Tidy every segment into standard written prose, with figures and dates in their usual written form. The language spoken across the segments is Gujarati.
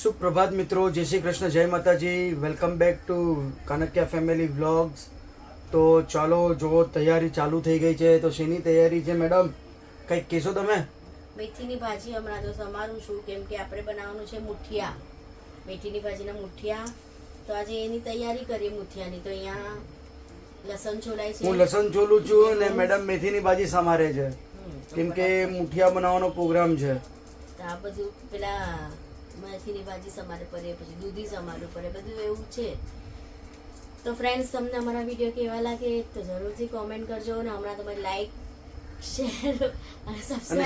સુપ્રભાત મિત્રો, જય શ્રી કૃષ્ણ, જય માતાજી. Welcome back to Kankiya family vlogs. તો ચાલો જો તૈયારી ચાલુ થઈ ગઈ છે. તો શેની તૈયારી છે મેડમ, કંઈક કહેશો તમે? મેથીની ભાજી હમણાં તો સમારું છું, કેમ કે આપણે બનાવવાનું છે મુઠિયા, મેથીની ભાજીના મુઠિયા. તો આજે એની તૈયારી કરીએ મુઠિયાની. તો અહીંયા લસણ છોલાય છે, હું લસણ છોલું છું ને મેડમ મેથીની ભાજી સમારે છે, કેમ કે મુઠિયા બનાવવાનો પ્રોગ્રામ છે. તો આ બધું પેલા મેથીની ભાજી સમારે પડે, પછી દૂધી સમારવું પડે, બધું એવું છે. તો ફ્રેન્ડ્સ, તમને અમારા વિડીયો કેવા લાગે તો જરૂરથી કોમેન્ટ કરજો. અને હમણાં તમારે લાઈક, શેર અને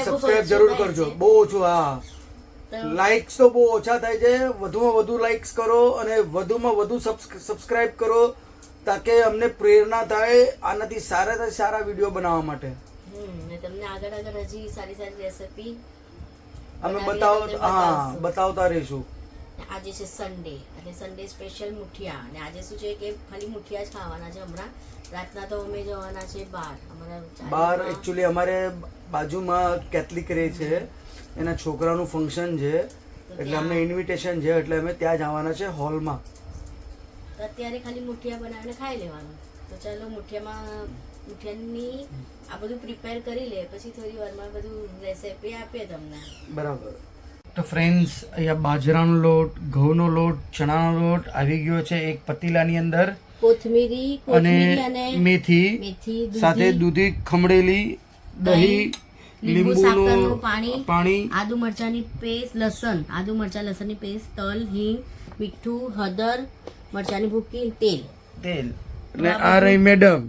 સબસ્ક્રાઇબ જરૂર કરજો. બહુ ઓછું, હા, લાઇક્સ તો બહુ ઓછા થાય છે. વધુમાં વધુ લાઇક્સ કરો અને વધુમાં વધુ સબસ્ક્રાઇબ કરો, તાકે અમને પ્રેરણા થાય આનાથી સારાથી સારા વિડીયો બનાવવા માટે. ને તમને આગળ હજી સારી સારી રેસીપી અમે બતાવતા રહીશું. આજે છે સન્ડે, એટલે સન્ડે સ્પેશિયલ મુઠિયા. અને આજે શું છે કે ખાલી મુઠિયા જ ખાવાના છે. હમણાં રાતના તો અમે જવાના છે બહાર. એકચ્યુઅલી અમારે બાજુમાં કેથલિક રહે છે, એના છોકરાનું ફંક્શન છે, એટલે અમને ઇન્વિટેશન છે, એટલે અમે ત્યાં જવાના છે હોલમાં. તો અત્યારે ખાલી મુઠિયા બનાવીને ખાઈ લેવાનું. તો ચાલો મુઠિયાની આ બધું પ્રિપેર કરી લે, પછી થોડી વારમાં બધું રેસીપી આપીએ તમને. બરાબર. તો ફ્રેન્ડ્સ, અહીંયા બાજરાનો લોટ, ઘઉંનો લોટ, ચણાનો લોટ આવી ગયો છે એક પતીલાની અંદર. કોથમીરી અને મેથી સાથે દૂધી ખમણેલી, દહીં, લીંબુનું પાણી, આદુ મરચાની પેસ્ટ, લસણ, આદુ મરચા લસણની પેસ્ટ, તલ, હિંગ, મીઠું, હળદર, મરચાની ભૂકી, તેલ. અને આ રહી મેડમ,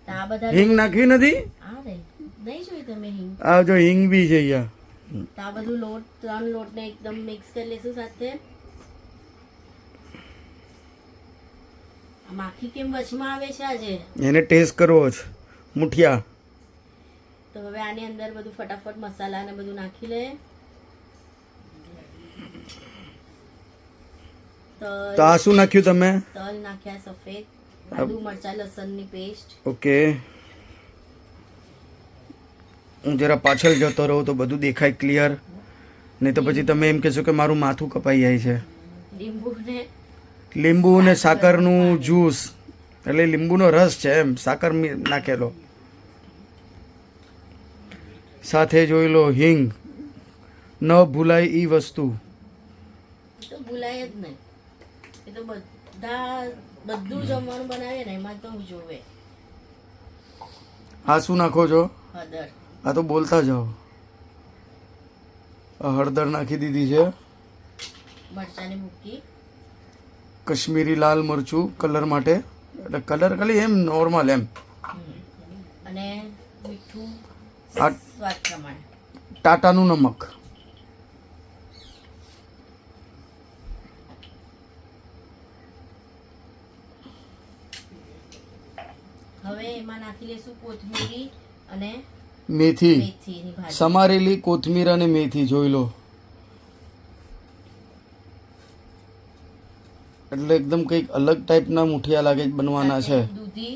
આ બધા હિંગ નાખી નથી. આ રહી નહીં જોઈ તમે હિંગ? આ જો હિંગ બી છે અહીંયા. તો આ બધું લોટ, ત્રણ લોટને એકદમ મિક્સ કરી લેશું સાથે. માખી કેમ વચમાં આવે છે આજે? એને ટેસ્ટ કરવો છે મુઠિયા. તો હવે આની અંદર બધું ફટાફટ મસાલા ને બધું નાખી લે. તો આ શું નાખ્યું તમે? તલ નાખ્યા સફેદ, આદુ મરચા લસણની પેસ્ટ. ઓકે, હું જરા પાછળ જતો રહું તો બધું દેખાય ક્લિયર, નહીં તો પછી તમે એમ કહેશો કે મારું માથું કપાઈ જાય છે. લીંબુ ને સાકરનું જ્યુસ, એટલે લીંબુનો રસ છે એમ, સાકર નાખેલો. સાથે જોઈ લો હિંગ, ન ભૂલાય ઈ વસ્તુ. તો ભૂલાય જ નહીં, એ તો બધું જમવાનું બનાવે ને એમાં તો જોવે. આ શું નાખો છો? હળદર. આ તો બોલતા જાઓ. હળદર નાખી દીધી છે. મરચાની ભૂકી, કશ્મીરી લાલ મરચું કલર માટે, એટલે કલર ખાલી એમ નોર્મલ એમ. અને મીઠું આ સ્વાદ પ્રમાણે, ટાટાનું નમક. હવે એમાં નાખી લેશું કોથમીરી અને મેથી, મેથીની ભાજી. સમારેલી કોથમીર અને મેથી જોઈ લો, એટલે એકદમ કંઈક અલગ ટાઈપના મુઠિયા લાગે બનવાના છે. દૂધી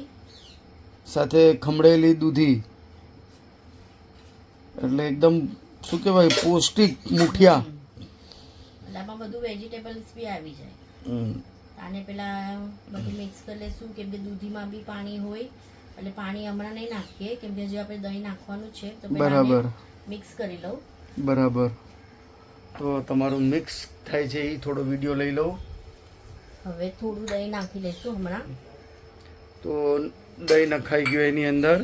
સાથે ખમણેલી દૂધી, એટલે એકદમ શું કહેવાય, પૌષ્ટિક મુઠિયા. આમાં બધું વેજીટેબલ્સ બી આવી જાય. આને પેલા બધું મિક્સ કરી લેશું, કેમ કે દૂધીમાં બી પાણી હોય, એટલે પાણી હમણાં નહીં નાખીએ, કેમ કે હજી આપણે દહીં નાખવાનું છે. તો બરાબર મિક્સ કરી લઉં. બરાબર. તો તમારું મિક્સ થાય છે એ થોડો વિડીયો લઈ લઉં. હવે થોડું દહીં નાખી લઈશું હમણાં. તો દહીં નખાઈ ગયું એની અંદર.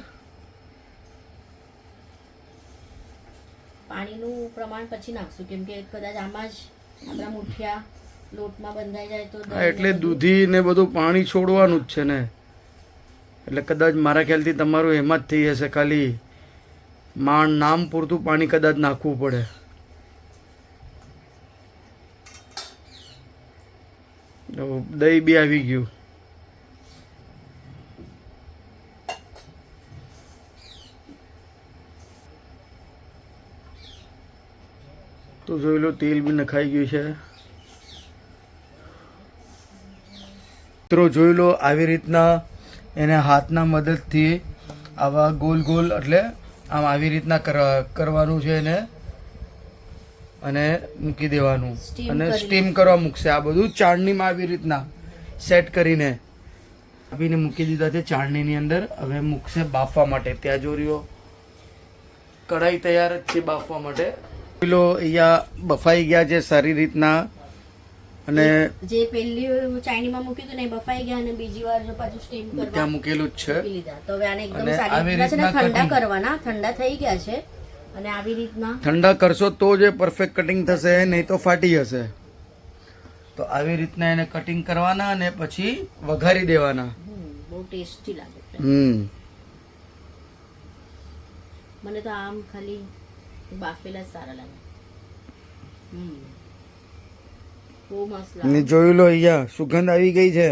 પાણીનું પ્રમાણ પછી નાખશું, કેમ કે કદાચ આમાં જ આપણા મુઠિયા લોટમાં બંધાઈ જાય તો. એટલે દૂધી ને બધું પાણી છોડવાનું જ છે ને, એટલે કદાચ મારા ખ્યાલથી તમારું એમ જ થઈ હશે, ખાલી નામ પૂરતું પાણી કદાચ નાખવું પડે. દહીં બી આવી ગયું. તો જોઈ લો તેલ બી નખાઈ ગયું છે. મિત્રો જોઈ લો, આવી રીતના એને હાથના મદદથી આવા ગોલ ગોલ, એટલે આમ આવી રીતના કરવાનું છે એને. અને મૂકી દેવાનું Steam અને કરી સ્ટીમ કરવા મૂકશે. આ બધું ચાળણીમાં આવી રીતના સેટ કરીને આપીને મૂકી દીધા છે ચાળણીની અંદર. હવે મૂકશે બાફવા માટે. ત્યાં જો રહ્યો કઢાઈ તૈયાર જ છે બાફવા માટે. કિલો અહીંયા બફાઈ ગયા છે સારી રીતના. અને જે પહેલી ચાઇનીમાં મૂક્યું હતું ને એ બફાઈ ગયા અને બીજી વાર પાછું સ્ટીમ કરવા ત્યાં મૂકેલું જ છે. મૂકી લીધા. તો હવે આને એકદમ અને સારી આવી રીતના છે ને રીતના ઠંડા cutting. કરવાના. ઠંડા થઈ ગયા છે અને આવી રીતના ઠંડા કરશો તો જ પરફેક્ટ કટિંગ થશે, નહીં તો ફાટી જશે. તો આવી રીતના એને કટિંગ કરવાના અને પછી વઘારી દેવાના. બહુ ટેસ્ટી લાગે છે. મને તો આમ ખાલી બાફેલા જ સારા લાગે. બહુ મસ્ત ને લાગે. જોઈ લો અહીંયા સુગંધ આવી ગઈ છે.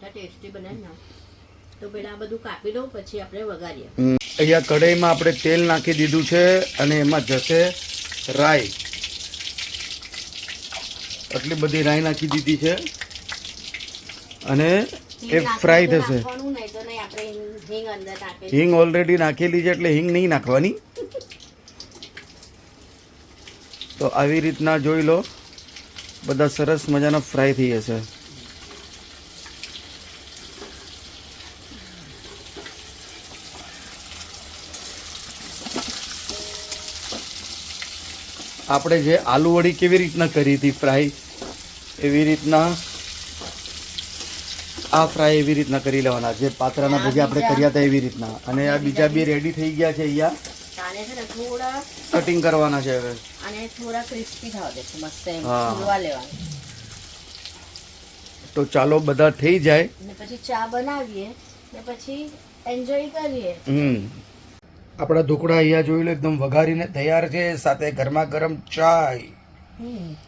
ટેસ્ટી બને ને. તો પેલા આ બધું કાપી દઉં પછી આપણે વઘારીએ. અહીંયા કઢાઈમાં આપણે તેલ નાખી દીધું છે અને એમાં જશે રાઈ. આટલી બધી રાઈ નાખી દીધી છે અને એ ફ્રાય થશે. નાખવાનું નહીં તો નહીં, આપણે હિંગ અંદર નાખીએ. હિંગ ઓલરેડી નાખેલી છે એટલે હિંગ નહીં નાખવાની. તો આવી રીતના જોઈ લો બધા સરસ મજાના ફ્રાય થઈ જશે. આપણે જે આલુ વડી કેવી રીતના કરી હતી ફ્રાય, એવી રીતના આ ફ્રાય એવી રીતના કરી લેવાના. જે પાત્રાના ભજીયા આપણે કર્યા હતા એવી રીતના. અને આ બીજા બી રેડી થઈ ગયા છે. અહીંયા આને છે ને થોડા કટિંગ કરવાના છે હવે. આને થોડા ક્રિસ્પી થવા દે છે. મસ્ત એમ હા. ફૂલવા લેવાનું. તો ચાલો બધા થઈ જાય. અને પછી ચા બનાવીએ ને પછી એન્જોય કરીએ. આપણા ઢોકળા અહીંયા જોઈ લો એકદમ વઘારીને તૈયાર છે, સાથે ગરમા ગરમ ચાય.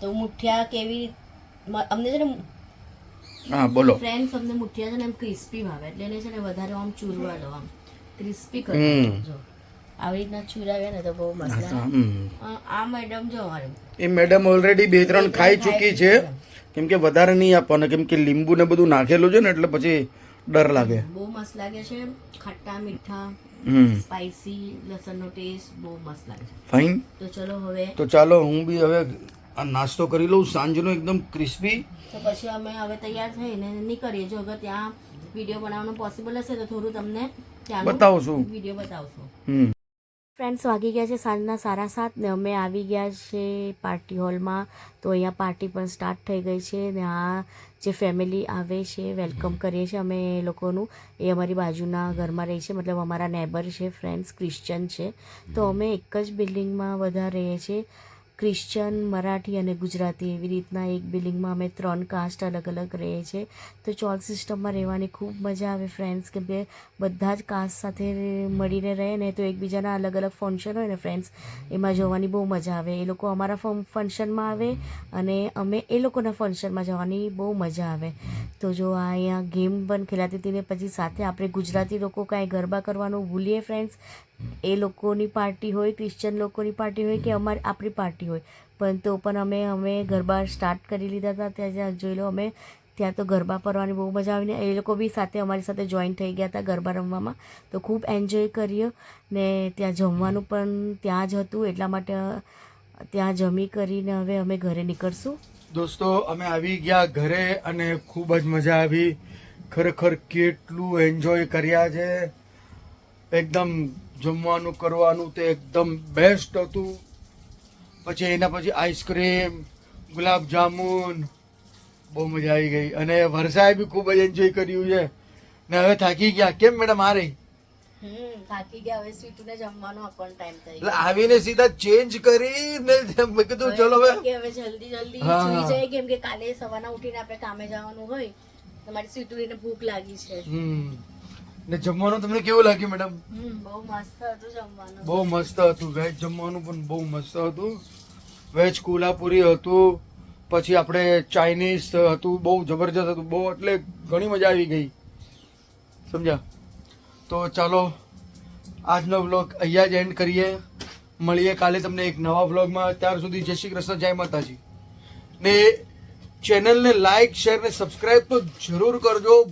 તો મુઠિયા કેવી અમને છે ને હા બોલો. ફ્રેન્ડ્સ અમને મુઠિયા છે ને એમ ક્રિસ્પી ભાવે એટલે એને છે ને વધારે આમ ચૂરવા દો, આમ ક્રિસ્પી કરી જો આવી રીતના ચૂરાવ્યા ને તો બહુ મસ્ત લાગે. આ મેડમ જો અમારે એ મેડમ ઓલરેડી 2-3 ખાઈ ચૂકી છે. કેમ કે વધારે નહીં આપવાના, કેમ કે લીંબુ ને બધું નાખેલું છે ને એટલે પછી ડર લાગે. બહુ મસ્ત લાગે છે. ખટ્ટા મીઠા સ્પાઈસી લસણનો ટેસ્ટ બહુ મસ્ત લાગે છે. ફાઇન. તો ચલો હવે તો ચાલો હું બી હવે આ નાસ્તો કરી લઉં સાંજનો એકદમ ક્રિસ્પી. તો પછી અમે હવે તૈયાર થઈને નીકળીએ. જો અગર ત્યાં વિડીયો બનાવવાનું પોસિબલ હશે તો થોડું તમને ત્યાંનું બતાવશું. વિડીયો બતાવશું. ફ્રેન્ડ્સ વાગી ગયા છે સાંજના 7:30 ને અમે આવી ગયા છે પાર્ટી હોલમાં. તો અહીંયા પાર્ટી પણ સ્ટાર્ટ થઈ ગઈ છે ને આ જે ફેમિલી આવે છે વેલકમ કરીએ છીએ અમે એ લોકોનું. એ અમારી બાજુના ઘરમાં રહે છે, મતલબ અમારા નેબર છે, ફ્રેન્ડ્સ ક્રિશ્ચન છે. તો અમે એક જ બિલ્ડિંગમાં બધા રહીએ છીએ. ક્રિશ્ચન, મરાઠી અને ગુજરાતી એવી રીતના એક બિલ્ડિંગમાં અમે 3 કાસ્ટ અલગ અલગ રહીએ છીએ. તો ચોલ સિસ્ટમમાં રહેવાની ખૂબ મજા આવે ફ્રેન્ડ્સ, કેમ કે બધા જ કાસ્ટ સાથે મળીને રહે ને તો એકબીજાના અલગ અલગ ફંક્શન હોય ને ફ્રેન્ડ્સ, એમાં જવાની બહુ મજા આવે. એ લોકો અમારા ફંક્શનમાં આવે અને અમે એ લોકોના ફંક્શનમાં જવાની બહુ મજા આવે. તો જો આ અહીંયા ગેમ પણ ખેલાતી હતી ને પછી સાથે આપણે ગુજરાતી લોકો કાંઈ ગરબા કરવાનું ભૂલીએ ફ્રેન્ડ્સ. એ લોકોની પાર્ટી હોય, ક્રિશ્ચન લોકોની પાર્ટી હોય કે આપણી પાર્ટી હોય, પણ તો પણ અમે ગરબા સ્ટાર્ટ કરી લીધા હતા. ત્યાં જોઈ લો અમે ત્યાં તો ગરબા કરવાની બહુ મજા આવીને એ લોકો બી સાથે અમારી સાથે જોઈન થઈ ગયા હતા ગરબા રમવામાં. તો ખૂબ એન્જોય કર્યો ને ત્યાં જમવાનું પણ ત્યાં જ હતું, એટલા માટે ત્યાં જમી કરીને હવે અમે ઘરે નીકળશું. દોસ્તો અમે આવી ગયા ઘરે અને ખૂબ જ મજા આવી. ખરેખર કેટલું એન્જોય કર્યા છે. એકદમ જમવાનું કરવાનું તે એકદમ બેસ્ટ હતું. પછી એના પછી આઈસ્ક્રીમ, ગુલાબ જામુન, બહુ મજા આવી ગઈ. અને વર્ષાએ બી ખૂબ જ એન્જોય કર્યું છે ને હવે થાકી ગયા. કેમ મેડમ આ રહી? થાકી ગયા. હવે સ્વીટુને જમવાનો આપવાનો ટાઈમ થઈ એટલે આવીને સીધા ચેન્જ કરી ને મેં કીધું ચલો હવે હવે જલ્દી જલ્દી હા. સુઈ જાય, કેમ કે કાલે સવારના ઉઠીને આપણે કામે જવાનું હોય. તમારી સ્વીટુને ભૂખ લાગી છે. ને જમવાનું તમને કેવું લાગ્યું મેડમ? બહુ મસ્ત હતું જમવાનું. બહુ મસ્ત હતું. વેજ જમવાનું પણ બહુ મસ્ત હતું. વેજ કોલ્હાપુરી હતું, પછી આપણે ચાઇનીઝ હતું, બહુ જબરજસ્ત હતું. બહુ એટલે ઘણી મજા આવી ગઈ, સમજ્યા? તો ચાલો આજનો વ્લોગ અહીંયા જ એન્ડ કરીએ. મળીએ કાલે તમને એક નવા વ્લોગમાં. ત્યાર સુધી જય શ્રી કૃષ્ણ, જય માતાજી. ને ચેનલને લાઈક, શેર ને સબસ્ક્રાઈબ તો જરૂર કરજો.